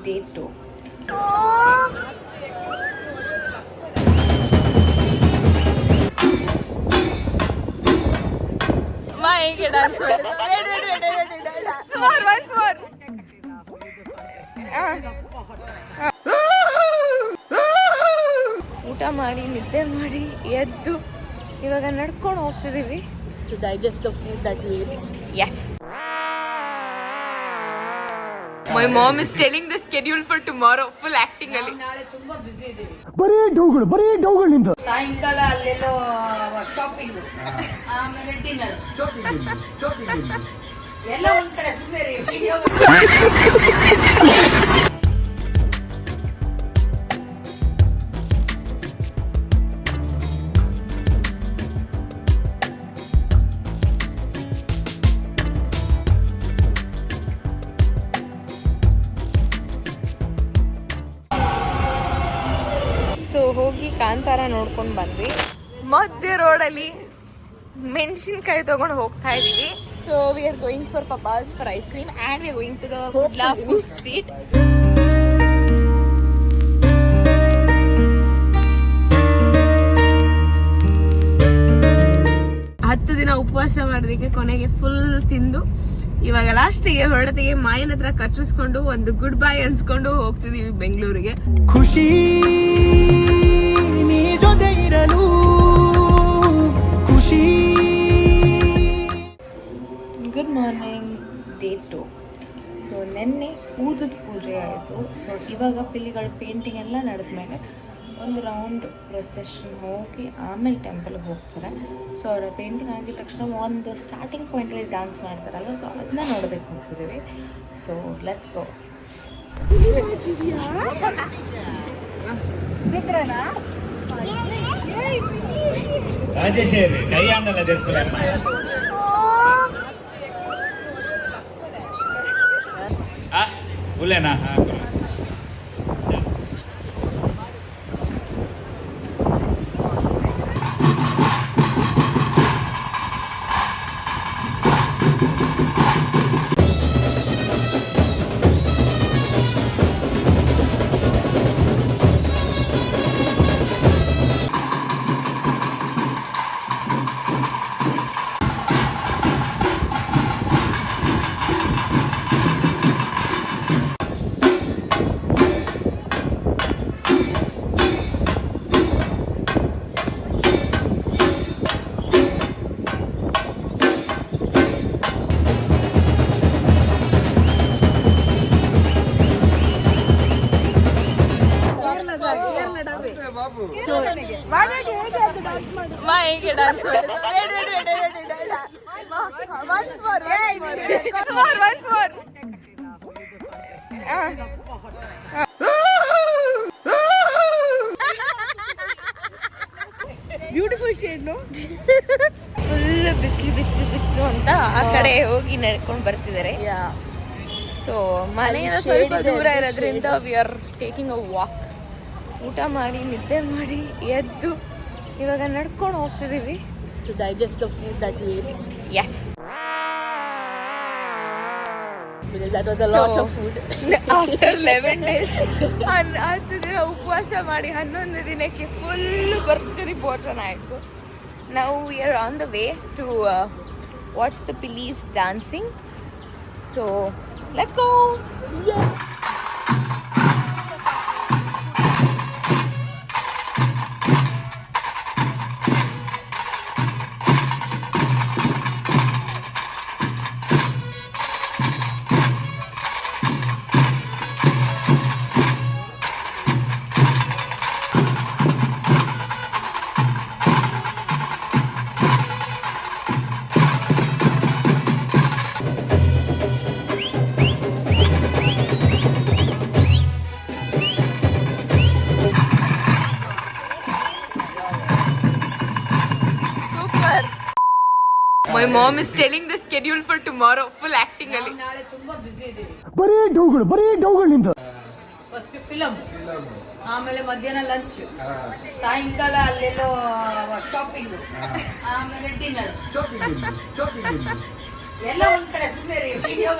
Day 2. ಹೇಗೆ dance ಊಟ ಮಾಡಿ ನಿದ್ದೆ ಮಾಡಿ ಎದ್ದು ಇವಾಗ ನಡ್ಕೊಂಡು ಹೋಗ್ತಿದೀವಿ to digest the food that we ate. Yes. My mom is telling the schedule for tomorrow. Full acting ಅಲ್ಲಿ. ನಾಳೆ ತುಂಬಾ ಬಿಸಿ ಇದೀವಿ. ಬರೀ ಡೌಗಳು ನಿಂದು. ಸಾಯಂಕಾಲ ಅಲ್ಲೆಲ್ಲೋ ಶಾಪಿಂಗ್, ಆಮೇಲೆ ಡಿನ್ನರ್. ಶಾಪಿಂಗ್. ಎಲ್ಲ ಒಂದ್ ಕಡೆ ಸುಮ್ಮನೆ ವಿಡಿಯೋ. ಹೋಗಿ ಕಾಂತಾರ ನೋಡ್ಕೊಂಡು ಬಂದ್ವಿ. ಮಧ್ಯ ರೋಡಲ್ಲಿ ಮೆಣಸಿನ್ಕಾಯಿ ತಗೊಂಡು ಹೋಗ್ತಾ ಇದೀವಿ. So we are going for Pabbas for ice cream and we are going to the ಹುಡ್ಲಾ ಫುಡ್ ಸ್ಟ್ರೀಟ್. ಹತ್ತು ದಿನ ಉಪವಾಸ ಮಾಡೋದಕ್ಕೆ ಕೊನೆಗೆ ಫುಲ್ ತಿಂದು ಇವಾಗ ಲಾಸ್ಟಿಗೆ ಹೊರಡತಿಗೆ ಮಾಯನ ಹತ್ರ ಕಚ್ಚಿಸ್ಕೊಂಡು ಒಂದು ಗುಡ್ ಬೈ ಅನ್ಸ್ಕೊಂಡು ಹೋಗ್ತಿದೀವಿ ಬೆಂಗಳೂರಿಗೆ. ಖುಷಿ ನೀ ಜೊತೆ ಇರಲು ಖುಷಿ. Good morning, day 2. ಸೊ ನಿನ್ನೆ ಊದದ ಪೂಜೆ ಆಯಿತು. ಸೊ ಇವಾಗ ಪಿಲ್ಲಿಗಳ ಪೇಂಟಿಂಗ್ ಎಲ್ಲ ನಡೆದ್ಮೇಲೆ ಒಂದು ರೌಂಡ್ ಪ್ರೊಸೆಷನ್ ಹೋಗಿ ಆಮೇಲೆ ಟೆಂಪಲ್ಗೆ ಹೋಗ್ತಾರೆ. ಸೊ ಅವರ ಪೇಂಟಿಂಗ್ ಆಗಿದ ತಕ್ಷಣ ಒಂದು ಸ್ಟಾರ್ಟಿಂಗ್ ಪಾಯಿಂಟಲ್ಲಿ ಡ್ಯಾನ್ಸ್ ಮಾಡ್ತಾರಲ್ಲ, ಸೊ ಅದನ್ನ ನೋಡೋದಕ್ಕೆ ಹೋಗ್ತಿದ್ದೀವಿ. So let's go. ರಾಜೇಶ್ವರಿ ಕೈಯಾನಲ್ಲ ದಿರ್ಪುರಮ್ಮ ಉಲ್ಲೇನಾ. ಹೇಗೆ ಡ್ಯಾನ್ಸ್ ಬ್ಯೂಟಿಫುಲ್ ಶೇಡ್ ನೋ. ಫುಲ್ ಬಿಸಿಲು ಅಂತ ಆ ಕಡೆ ಹೋಗಿ ನಡ್ಕೊಂಡು ಬರ್ತಿದ್ದಾರೆ. ಸೊ ಮನೆಯಿಂದ ಸ್ವಲ್ಪ ದೂರ ಇರೋದ್ರಿಂದ we are taking a walk. ಊಟ ಮಾಡಿ ನಿದ್ದೆ ಮಾಡಿ ಎದ್ದು ಇವಾಗ ನಡ್ಕೊಂಡು ಹೋಗ್ತಿದೀವಿ to digest the food that we ate. Yes. Because that was a lot of food. After 11 days. 10 ದಿನ ಉಪವಾಸ ಮಾಡಿ 11 ದಿನಕ್ಕೆ ಫುಲ್ ಭರ್ಜರಿ ಭೋಜನ ಆಯಿತು. Now we are on the way to watch the Pillis dancing. So let's go. Yeah. My mom is telling the schedule for tomorrow. Full acting ಅಲ್ಲಿ. ನಾಳೆ ತುಂಬಾ ಬಿಸಿ ಇದೀವಿ. ಬರೀ ಡೌಗಳು ನಿಂದು. ಫಸ್ಟ್ ಫಿಲಮ್, ಆಮೇಲೆ ಮಧ್ಯಾಹ್ನ ಲಂಚ್, ಸಾಯಂಕಾಲ ಅಲ್ಲೆಲ್ಲೋ ಶಾಪಿಂಗ್, ಆಮೇಲೆ ಡಿನ್ನರ್. ಎಲ್ಲ ಒಂದ್ ಕಡೆ ಸುಮ್ಮನೆ ವಿಡಿಯೋ.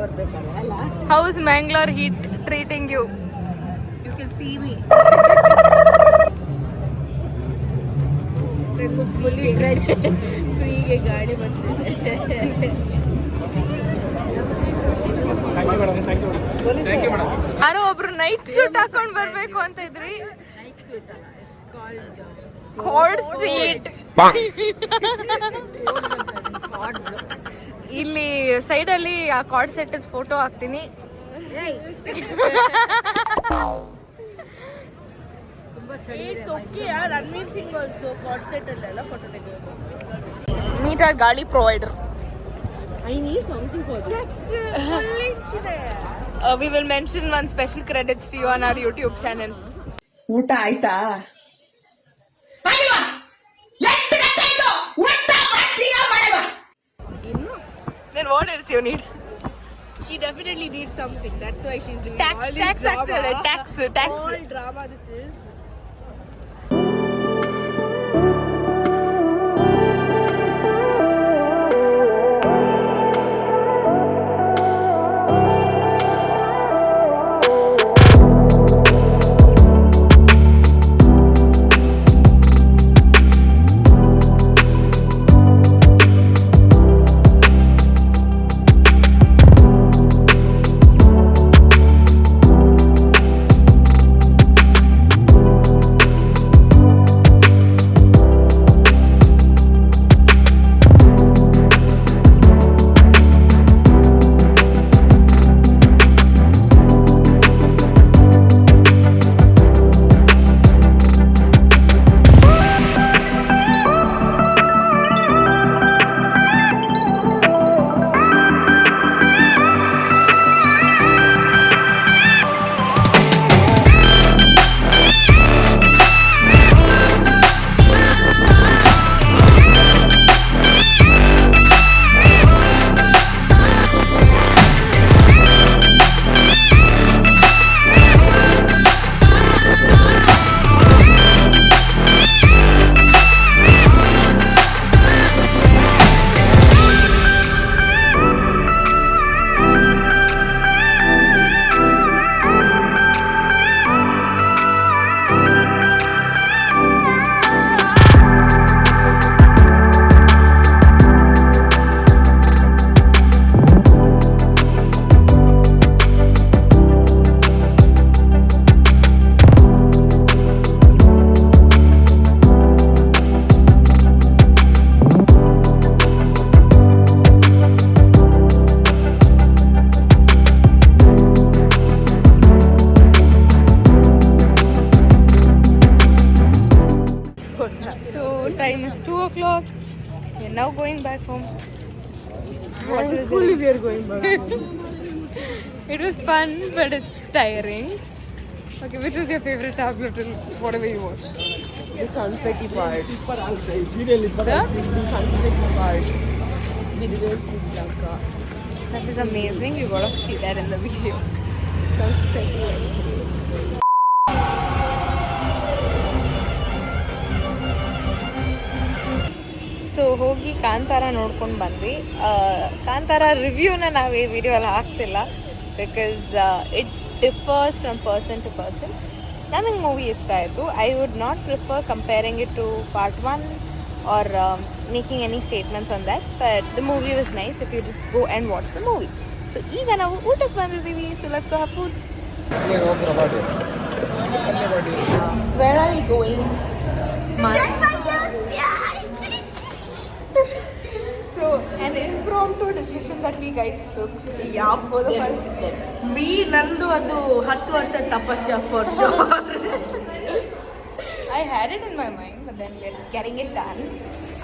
ಬರ್ಬೇಕಲ್ಲ ಅಲ್ಲ. How's Mangalore heat treating you? You can see me fully drenched, ಫ್ರೀಗೆ ಗಾಳಿ ಬರ್ತಿದೆ. ಯಾರೋ ಒಬ್ರು ನೈಟ್ ಸೂಟ್ ಹಾಕೊಂಡ್ ಬರ್ಬೇಕು ಅಂತ ಇದ್ರಿ. ಕಾರ್ಡ್ ಸೀಟ್ ಇಲ್ಲಿ ಸೈಡ್ ಅಲ್ಲಿ ಆ ಕಾರ್ಡ್ ಸೆಟ್ ಫೋಟೋ ಹಾಕ್ತೀನಿ. Ranveer Singh also card set ಅಲ್ಲೆಲ್ಲ ಫೋಟೋ ತೆಗೆಯೋದು. ನೀಟಾಗಿ ಗಾಳಿ provider. I need something for this. We will mention one special credits to you on our YouTube channel. ಊಟ ಆಯ್ತಾ? Then what else you need? She definitely needs something. That's why she's doing Tax, all this tax, drama. tax. All drama this is. Time is 2 o'clock. We're now going back home. Fully we are going back. It was fun, but it's tiring. Okay, which was your favorite tablet? Whatever you watched. The confetti part. The? Confetti part. With Lanka. That is amazing. You gotta see that in the video. Confetti. So ಹೋಗಿ ಕಾಂತಾರ ನೋಡ್ಕೊಂಡು ಬಂದ್ವಿ. ಕಾಂತಾರ ರಿವ್ಯೂನ ನಾವು ಈ video ಎಲ್ಲ ಹಾಕ್ತಿಲ್ಲ, because it differs from person to person. ನನಗೆ movie ಇಷ್ಟ ಆಯಿತು. I would not prefer comparing it to part 1 or making any statements on that, but the movie was nice if you just go and watch the movie. So ಈಗ ನಾವು ಊಟಕ್ಕೆ ಬಂದಿದ್ದೀವಿ. So let's go have food. Where are we going? So an impromptu decision that we guys took. Yeah, for the first step. Me ನಂದು ಅದು 10 ವರ್ಷ ತಪಸ್ಸು for sure. I had it in my mind, but then we're getting it done.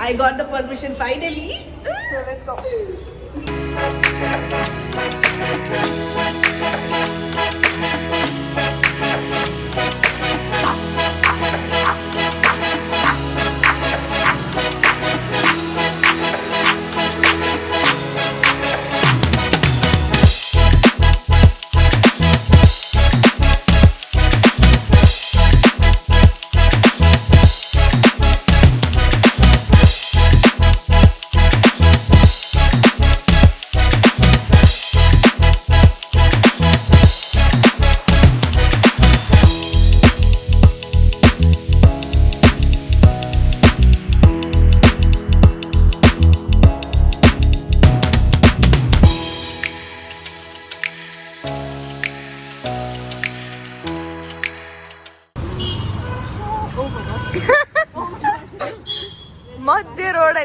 I got the permission finally. So let's go.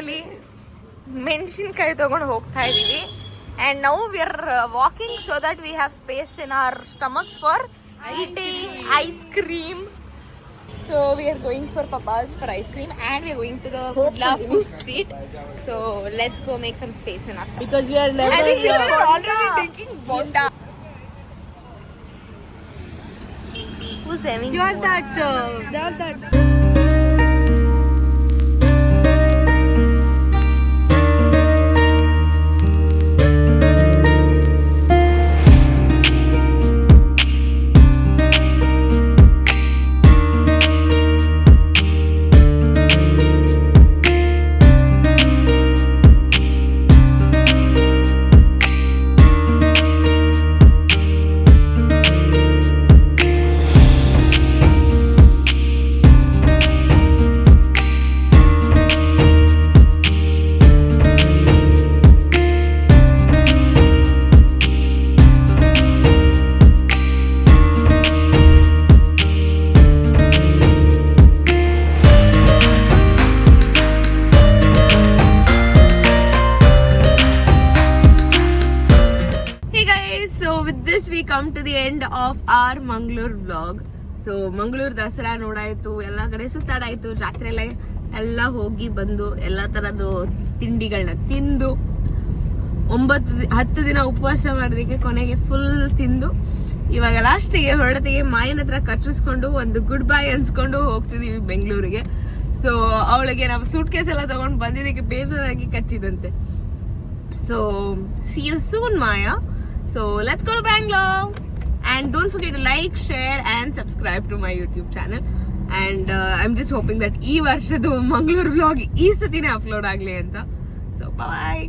ಮಂಗಳೂರಲ್ಲಿ ಮೆಣಸಿನ್ಕಾಯಿ ತಗೊಂಡು ಹೋಗ್ತಾ ಇದೀವಿ. And now we are walking so that we have space in our stomachs for eating ice cream. So we are going for Papa's for ice cream and we are going to the Kudla food street. So let's go make some space in our stomach. Because we are never. I think we are already drinking Bonda. Who's having? You are that. They are that. We come to the end of our Mangalore vlog. So Mangaluru Dasara ನೋಡಾಯ್ತು, ಎಲ್ಲ ಕಡೆ ಸುತ್ತಾಡಾಯ್ತು, ಜಾತ್ರೆ ಎಲ್ಲ ಹೋಗಿ ಬಂದು ಎಲ್ಲ ತರದ್ದು ತಿಂಡಿಗಳನ್ನ ತಿಂದು 9-10 ದಿನ ಉಪವಾಸ ಮಾಡೋದಕ್ಕೆ ಕೊನೆಗೆ ಫುಲ್ ತಿಂದು ಇವಾಗ ಲಾಸ್ಟಿಗೆ ಹೊರಡತಿಗೆ ಮಾಯನ ಹತ್ರ ಕಚ್ಚಿಸ್ಕೊಂಡು ಒಂದು ಗುಡ್ ಬೈ ಅನ್ಸ್ಕೊಂಡು ಹೋಗ್ತಿದೀವಿ ಬೆಂಗಳೂರಿಗೆ. ಸೊ ಅವಳಿಗೆ ನಾವು ಸೂಟ್ ಕೇಸ್ ಎಲ್ಲ ತಗೊಂಡು ಬಂದಿದ್ದಕ್ಕೆ ಬೇಜಾರಾಗಿ ಕಚ್ಚಿದಂತೆ. So see you soon, Maya. So let's go to Bangalore, and don't forget to like, share and subscribe to my YouTube channel. And I'm just hoping that ee varshadu Mangalore vlog ee satine upload agli anta. So bye.